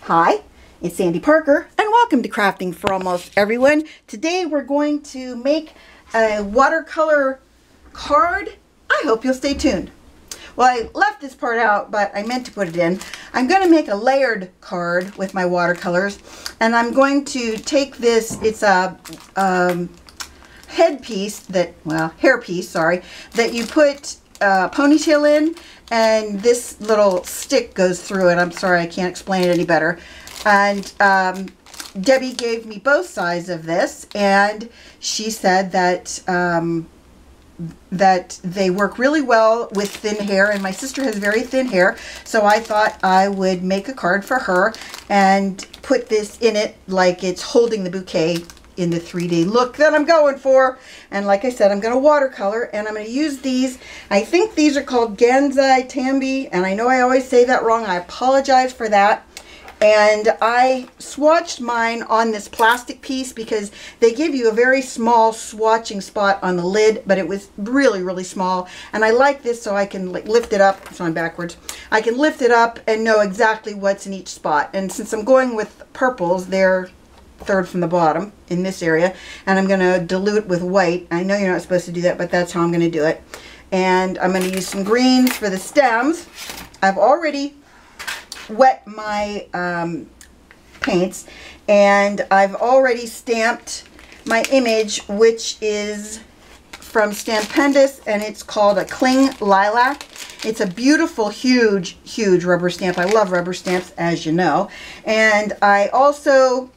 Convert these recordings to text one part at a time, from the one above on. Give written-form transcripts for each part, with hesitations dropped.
Hi, it's Sandy Parker and welcome to Crafting for Almost Everyone. Today we're going to make a watercolor card. I hope you'll stay tuned. Well, I left this part out, but I meant to put it in. I'm going to make a layered card with my watercolors, and I'm going to take this, it's a headpiece that, well, hairpiece, sorry, that you put a ponytail in, and this little stick goes through it. I'm sorry, I can't explain it any better. And Debbie gave me both sides of this, and she said that that they work really well with thin hair, and my sister has very thin hair, so I thought I would make a card for her and put this in it like it's holding the bouquet in the 3D look that I'm going for. And like I said, I'm going to watercolor, and I'm going to use these. I think these are called Gansai Tambi, and I know I always say that wrong. I apologize for that. And I swatched mine on this plastic piece because they give you a very small swatching spot on the lid, but it was really, really small. And I like this so I can like lift it up. It's on backwards. I can lift it up and know exactly what's in each spot. And since I'm going with purples, they're third from the bottom in this area, and I'm going to dilute with white. I know you're not supposed to do that, but that's how I'm going to do it. And I'm going to use some greens for the stems. I've already wet my paints, and I've already stamped my image, which is from Stampendous, and it's called a Cling Lilac. It's a beautiful, huge, huge rubber stamp. I love rubber stamps, as you know. And I also,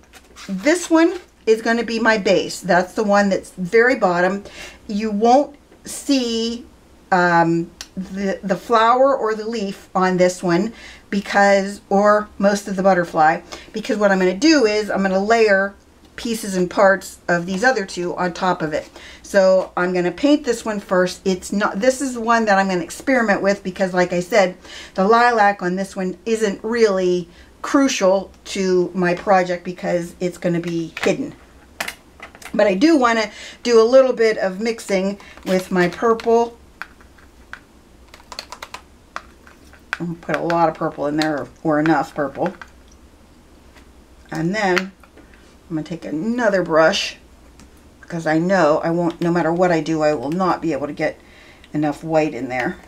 this one is going to be my base. That's the one that's very bottom. You won't see the flower or the leaf on this one because, or most of the butterfly, because what I'm going to do is I'm going to layer pieces and parts of these other two on top of it. So I'm going to paint this one first. It's not, this is the one that I'm going to experiment with because, like I said, the lilac on this one isn't really crucial to my project because it's going to be hidden. But I do want to do a little bit of mixing with my purple. I'm going to put a lot of purple in there, or enough purple. And then I'm going to take another brush because I know I won't, no matter what I do, I will not be able to get enough white in there.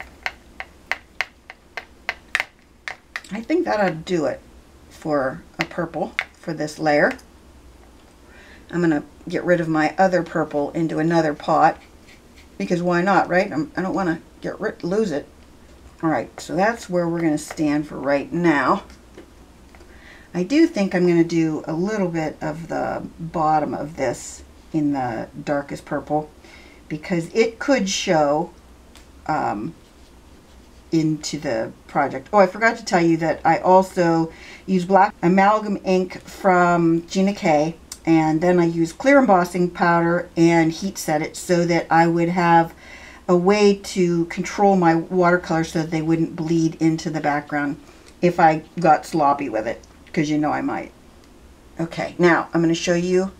I think that ought to do it for a purple for this layer. I'm going to get rid of my other purple into another pot because why not, right? I don't want to lose it. Alright, so that's where we're going to stand for right now. I do think I'm going to do a little bit of the bottom of this in the darkest purple because it could show into the project. Oh, I forgot to tell you that I also use black amalgam ink from Gina K, and then I use clear embossing powder and heat set it so that I would have a way to control my watercolor so that they wouldn't bleed into the background if I got sloppy with it, because you know I might. Okay, now I'm going to show you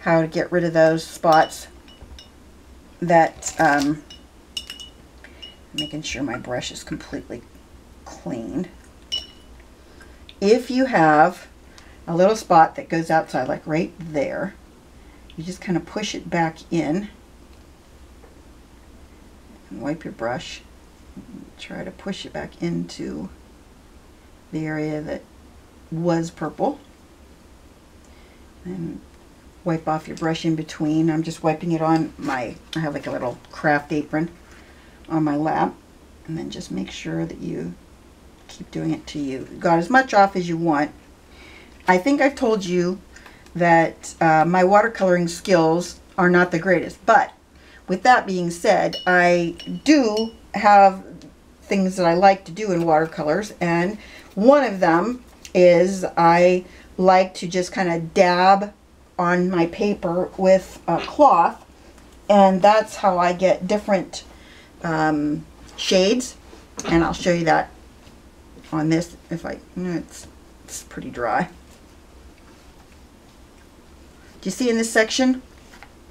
how to get rid of those spots that, making sure my brush is completely cleaned. If you have a little spot that goes outside, like right there, you just kind of push it back in and wipe your brush. Try to push it back into the area that was purple. And wipe off your brush in between. I'm just wiping it on my, I have like a little craft apron on my lap. And then just make sure that you keep doing it till you got as much off as you want. I think I've told you that my watercoloring skills are not the greatest, but with that being said, I do have things that I like to do in watercolors, and one of them is I like to just kind of dab on my paper with a cloth, and that's how I get different shades, and I'll show you that on this. If I, it's pretty dry. Do you see in this section?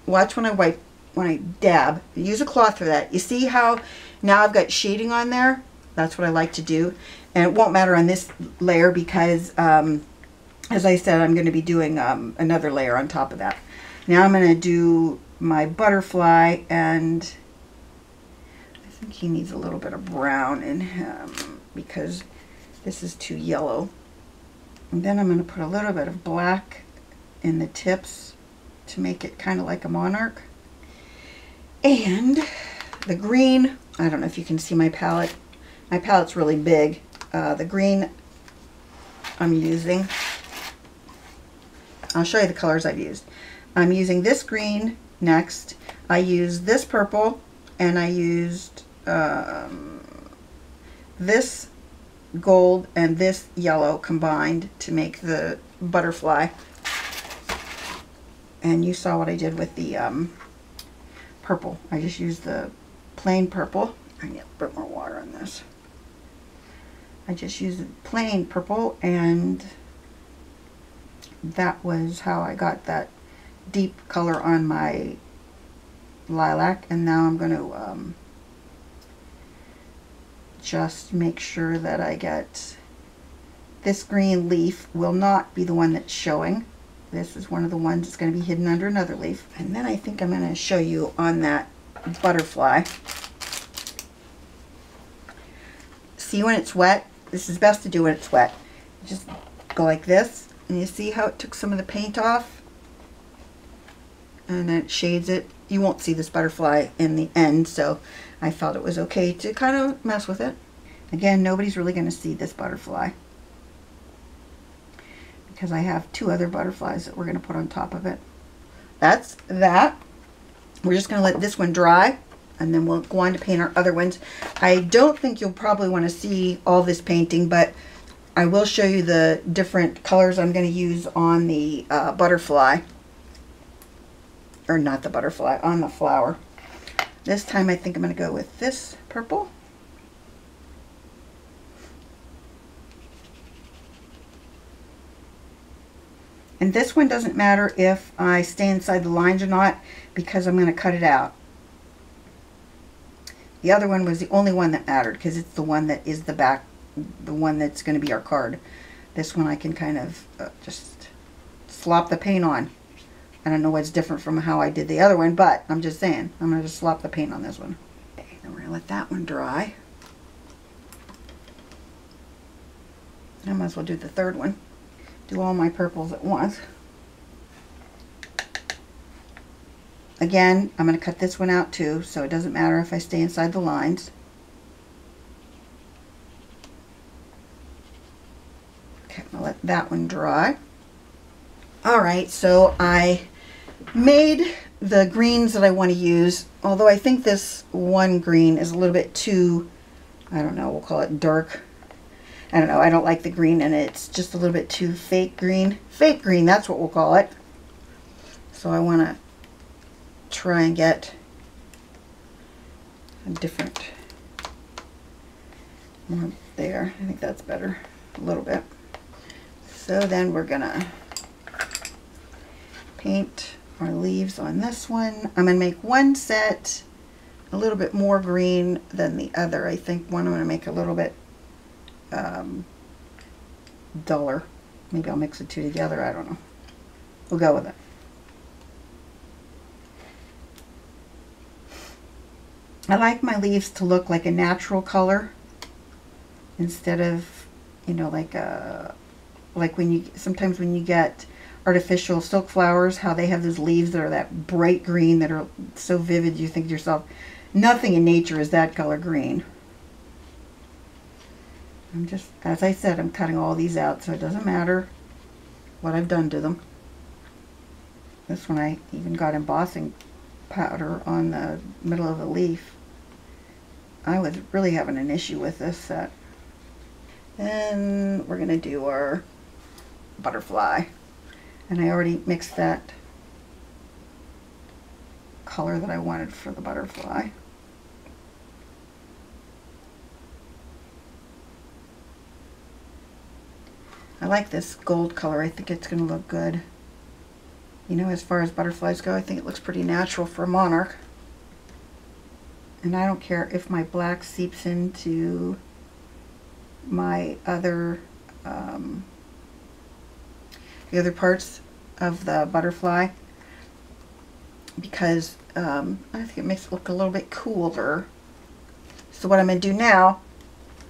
Watch when I wipe, when I dab. Use a cloth for that. You see how now I've got shading on there? That's what I like to do. And it won't matter on this layer because as I said, I'm going to be doing another layer on top of that. Now I'm going to do my butterfly, and I think he needs a little bit of brown in him because this is too yellow. And then I'm going to put a little bit of black in the tips to make it kind of like a monarch. And the green, I don't know if you can see my palette. My palette's really big. The green I'm using, I'll show you the colors I've used. I'm using this green next. I used this purple, and I used this gold and this yellow combined to make the butterfly. And you saw what I did with the purple. I just used the plain purple. I need a bit more water on this. I just used plain purple, and that was how I got that deep color on my lilac. And now I'm going to just make sure that I get this green leaf will not be the one that's showing. This is one of the ones that's going to be hidden under another leaf. And then I think I'm going to show you on that butterfly. See when it's wet? This is best to do when it's wet. Just go like this, and you see how it took some of the paint off? And then it shades it. You won't see this butterfly in the end, so I felt it was okay to kind of mess with it. Again, nobody's really going to see this butterfly because I have two other butterflies that we're going to put on top of it. That's that. We're just going to let this one dry, and then we'll go on to paint our other ones. I don't think you'll probably want to see all this painting, but I will show you the different colors I'm going to use on the butterfly. Or not the butterfly, on the flower. This time I think I'm going to go with this purple. And this one doesn't matter if I stay inside the lines or not, because I'm going to cut it out. The other one was the only one that mattered because it's the one that is the back, the one that's going to be our card. This one I can kind of just slop the paint on. I don't know what's different from how I did the other one, but I'm just saying, I'm going to just slop the paint on this one. Okay, then we're going to let that one dry. I might as well do the third one. Do all my purples at once. Again, I'm going to cut this one out too, so it doesn't matter if I stay inside the lines. Okay, I'm going to let that one dry. Alright, so I made the greens that I want to use, although I think this one green is a little bit too, I don't know, we'll call it dark. I don't know, I don't like the green in it. It's just a little bit too fake green. Fake green, that's what we'll call it. So I want to try and get a different one there. I think that's better, a little bit. So then we're going to paint our leaves on this one. I'm going to make one set a little bit more green than the other. I think one I'm going to make a little bit duller. Maybe I'll mix the two together. I don't know. We'll go with it. I like my leaves to look like a natural color instead of, you know, like when you sometimes when you get artificial silk flowers, how they have those leaves that are that bright green that are so vivid you think to yourself, nothing in nature is that color green. I'm just, as I said, I'm cutting all these out, so it doesn't matter what I've done to them. This one I even got embossing powder on the middle of the leaf. I was really having an issue with this set. Then we're going to do our butterfly. And I already mixed that color that I wanted for the butterfly. I like this gold color. I think it's going to look good. You know, as far as butterflies go, I think it looks pretty natural for a monarch. And I don't care if my black seeps into my other the other parts of the butterfly, because I think it makes it look a little bit cooler. So what I'm going to do now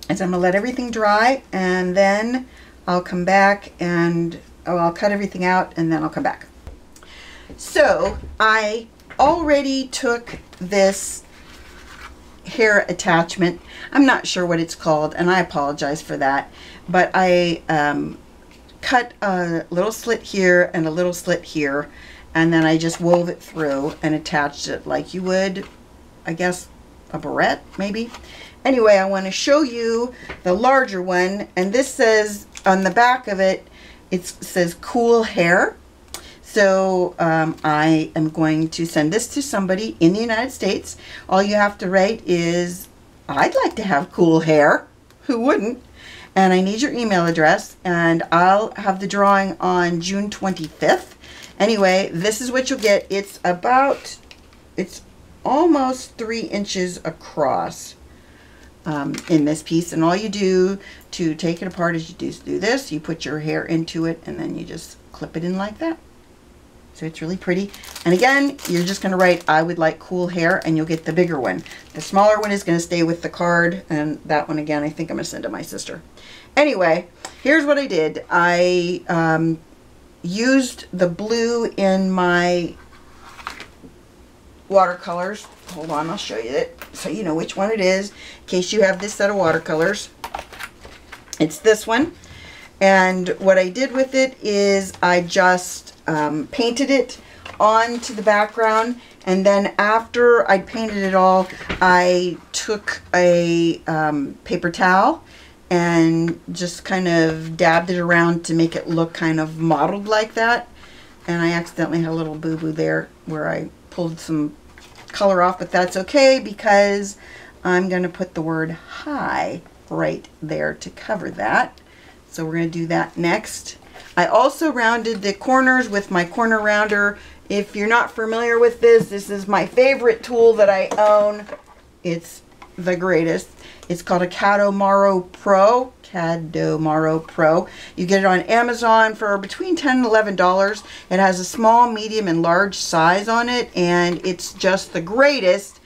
is I'm going to let everything dry, and then I'll come back and I'll cut everything out, and then I'll come back. So I already took this hair attachment. I'm not sure what it's called, and I apologize for that, but I cut a little slit here and a little slit here, and then I just wove it through and attached it like you would, I guess, a barrette maybe. Anyway, I want to show you the larger one, and this says on the back of it, it says cool hair. So I am going to send this to somebody in the United States. All you have to write is, I'd like to have cool hair. Who wouldn't? And I need your email address, and I'll have the drawing on June 25th. Anyway, this is what you'll get. It's almost 3 inches across in this piece. And all you do to take it apart is you do this. You put your hair into it, and then you just clip it in like that. So it's really pretty. And again, you're just going to write, I would like cool hair, and you'll get the bigger one. The smaller one is going to stay with the card, and that one, again, I think I'm going to send to my sister. Anyway, here's what I did. I used the blue in my watercolors. Hold on, I'll show you it so you know which one it is, in case you have this set of watercolors. It's this one. And what I did with it is I just painted it onto the background, and then after I painted it all, I took a paper towel and just kind of dabbed it around to make it look kind of modeled like that. And I accidentally had a little boo-boo there where I pulled some color off, but that's okay because I'm going to put the word hi right there to cover that. So we're going to do that next. I also rounded the corners with my corner rounder. If you're not familiar with this, this is my favorite tool that I own. It's the greatest. It's called a Cadomaro Pro. Cadomaro Pro. You get it on Amazon for between $10 and $11. It has a small, medium, and large size on it, and it's just the greatest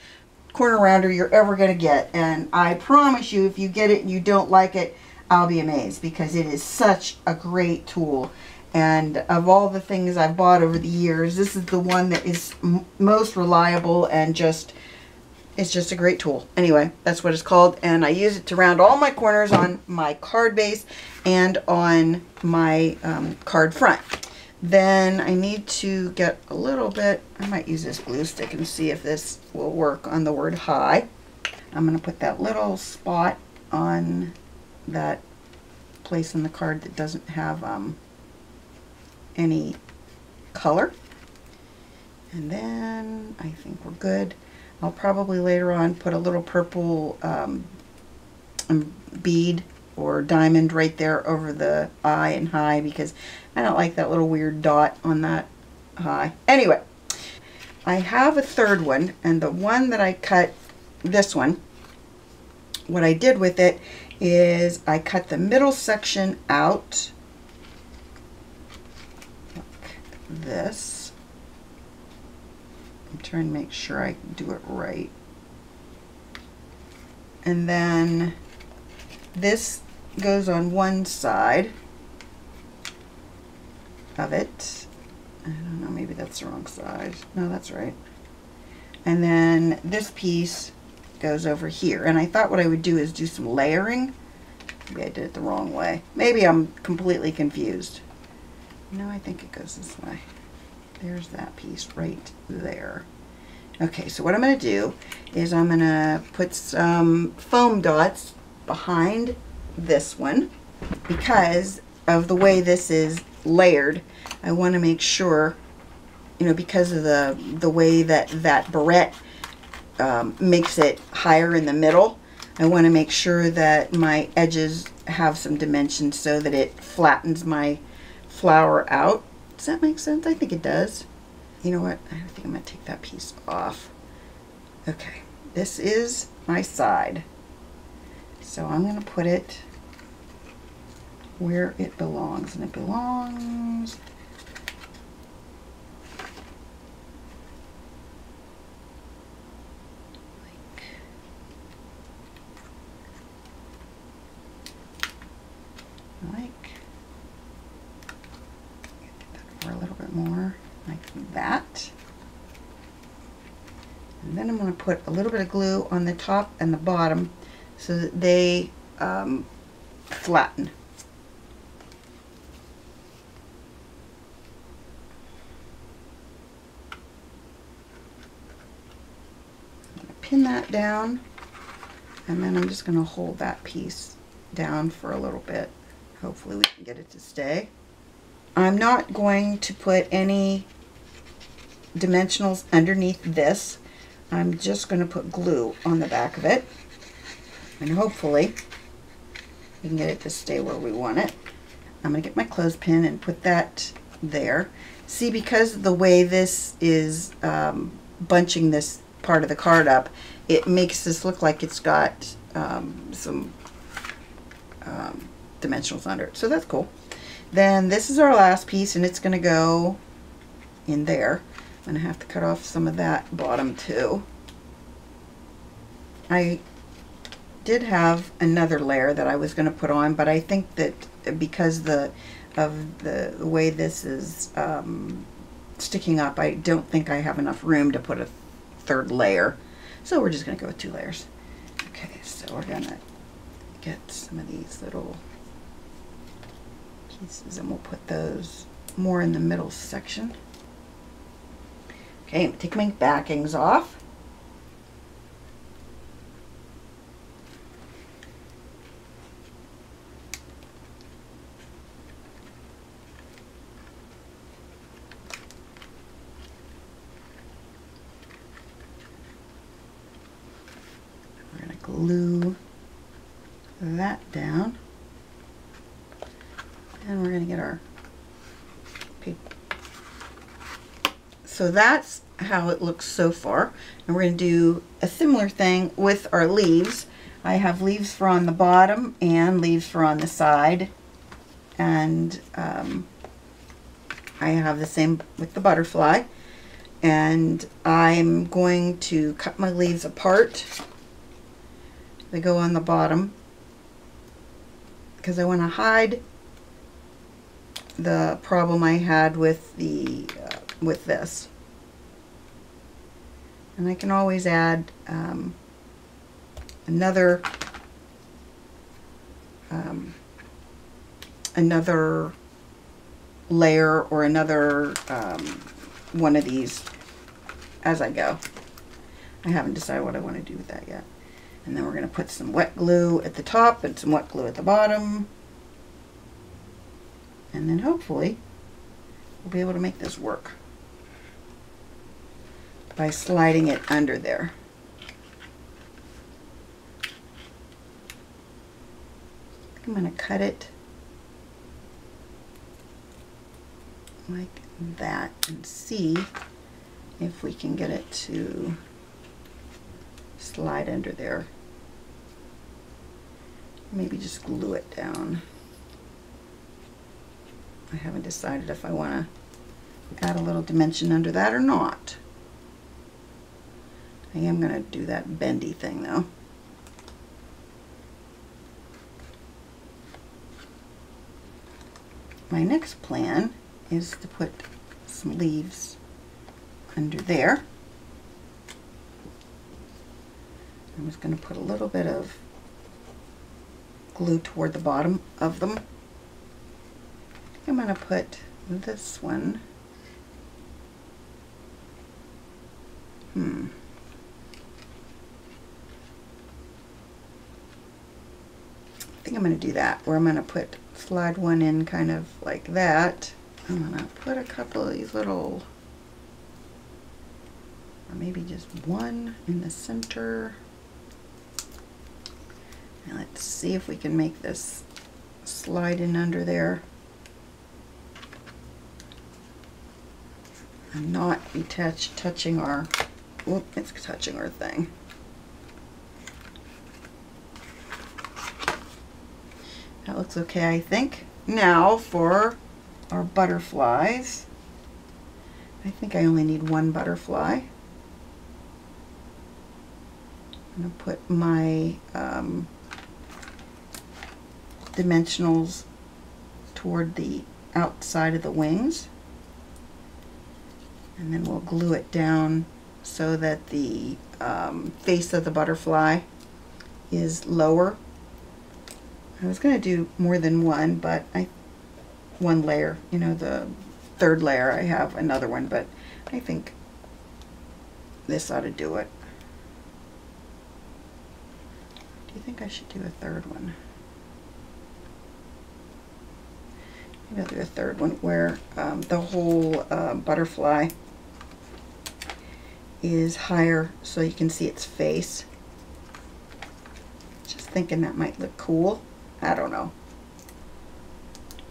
corner rounder you're ever going to get. And I promise you, if you get it and you don't like it, I'll be amazed, because it is such a great tool. And of all the things I've bought over the years, this is the one that is most reliable, and it's just a great tool. Anyway, that's what it's called, and I use it to round all my corners on my card base and on my card front. Then I need to get a little bit, I might use this glue stick and see if this will work on the word hi. I'm going to put that little spot on that place in the card that doesn't have any color. And then I think we're good. I'll probably later on put a little purple bead or diamond right there over the I and hi, because I don't like that little weird dot on that hi. Anyway, I have a third one, and the one that I cut, this one, what I did with it is I cut the middle section out like this. I'm trying to make sure I do it right. And then this goes on one side of it. I don't know, maybe that's the wrong side. No, that's right. And then this piece goes over here. And I thought what I would do is do some layering. Maybe I did it the wrong way. Maybe I'm completely confused. No, I think it goes this way. There's that piece right there. Okay, so what I'm going to do is I'm going to put some foam dots behind this one, because of the way this is layered. I want to make sure, you know, because of the way that barrette makes it higher in the middle, I want to make sure that my edges have some dimension so that it flattens my flower out. Does that make sense? I think it does. You know what? I think I'm going to take that piece off. Okay, this is my side. So I'm going to put it where it belongs, and it belongs a little bit more like that. And then I'm going to put a little bit of glue on the top and the bottom so that they flatten. I'm going to pin that down, and then I'm just going to hold that piece down for a little bit. Hopefully we can get it to stay. I'm not going to put any dimensionals underneath this. I'm just going to put glue on the back of it, and hopefully we can get it to stay where we want it. I'm going to get my clothespin and put that there. See, because of the way this is bunching this part of the card up, it makes this look like it's got some dimensionals under it, so that's cool. Then this is our last piece, and it's going to go in there. I'm going to have to cut off some of that bottom too. I did have another layer that I was going to put on, but I think that because of the way this is sticking up, I don't think I have enough room to put a third layer. So we're just going to go with 2 layers. Okay, so we're going to get some of these little pieces, and we'll put those more in the middle section. Okay, take my backings off. We're going to glue that down. And we're going to get our paper. So that's how it looks so far. And we're going to do a similar thing with our leaves. I have leaves for on the bottom and leaves for on the side. And I have the same with the butterfly. And I'm going to cut my leaves apart. They go on the bottom because I want to hide the problem I had with the with this. And I can always add another layer or another one of these as I go. I haven't decided what I want to do with that yet. And then we're going to put some wet glue at the top and some wet glue at the bottom. And then hopefully we'll be able to make this work by sliding it under there. I'm going to cut it like that and see if we can get it to slide under there. Maybe just glue it down. I haven't decided if I want to add a little dimension under that or not. I am going to do that bendy thing though. My next plan is to put some leaves under there. I'm just going to put a little bit of glue toward the bottom of them. I'm going to put this one. I think I'm going to do that, where I'm going to slide one in kind of like that. I'm going to put a couple of these little, or maybe just one in the center. And let's see if we can make this slide in under there and not be touching our, whoop, it's touching our thing. That looks okay, I think. Now for our butterflies. I think I only need one butterfly. I'm going to put my dimensionals toward the outside of the wings. And then we'll glue it down so that the face of the butterfly is lower. I was going to do more than one, but one layer, you know, the third layer, I have another one, but I think this ought to do it. Do you think I should do a third one? Maybe I'll do a third one where the whole butterfly is higher so you can see its face. Just thinking that might look cool. I don't know.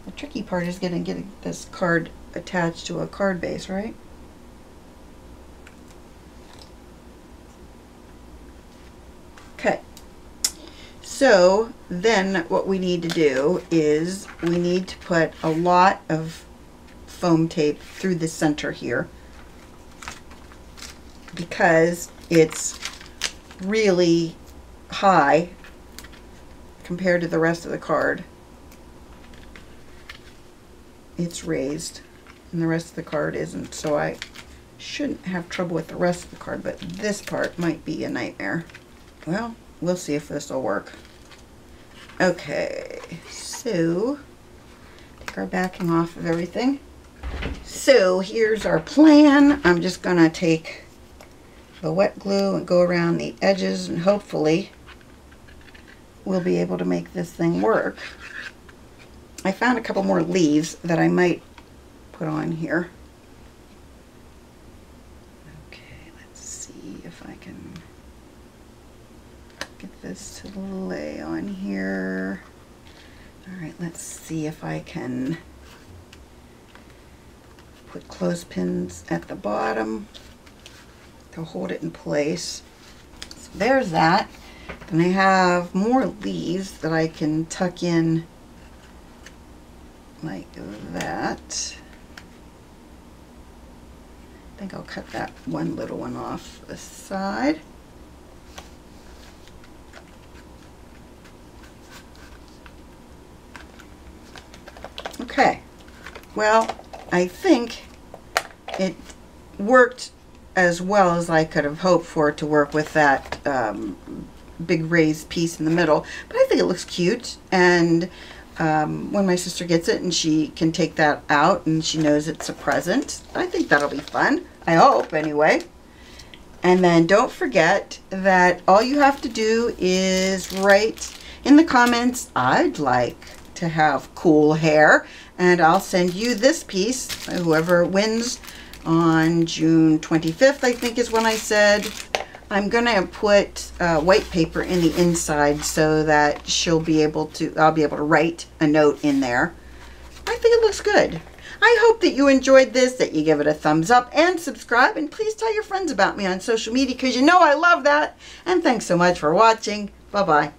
The tricky part is getting this card attached to a card base, right? Okay. So then what we need to do is we need to put a lot of foam tape through the center here because it's really high compared to the rest of the card. It's raised and the rest of the card isn't, so I shouldn't have trouble with the rest of the card, but this part might be a nightmare. Well, we'll see if this will work. Okay, so take our backing off of everything. So here's our plan. I'm just going to take the wet glue and go around the edges, and hopefully we'll be able to make this thing work. I found a couple more leaves that I might put on here. Okay, let's see if I can get this to lay on here. All right, let's see if I can put clothespins at the bottom to hold it in place. So there's that. Then I have more leaves that I can tuck in like that. I think I'll cut that one little one off the side. Okay, well, I think it worked as well as I could have hoped for it to work with that big raised piece in the middle, but I think it looks cute, and when my sister gets it and she can take that out and she knows it's a present, I think that'll be fun. I hope, anyway. And then don't forget that all you have to do is write in the comments, I'd like to have cool hair, and I'll send you this piece. Whoever wins on June 25th, I think is when I said. I'm going to put white paper in the inside so that I'll be able to write a note in there. I think it looks good. I hope that you enjoyed this, that you give it a thumbs up and subscribe, and please tell your friends about me on social media because you know I love that. And thanks so much for watching. Bye-bye.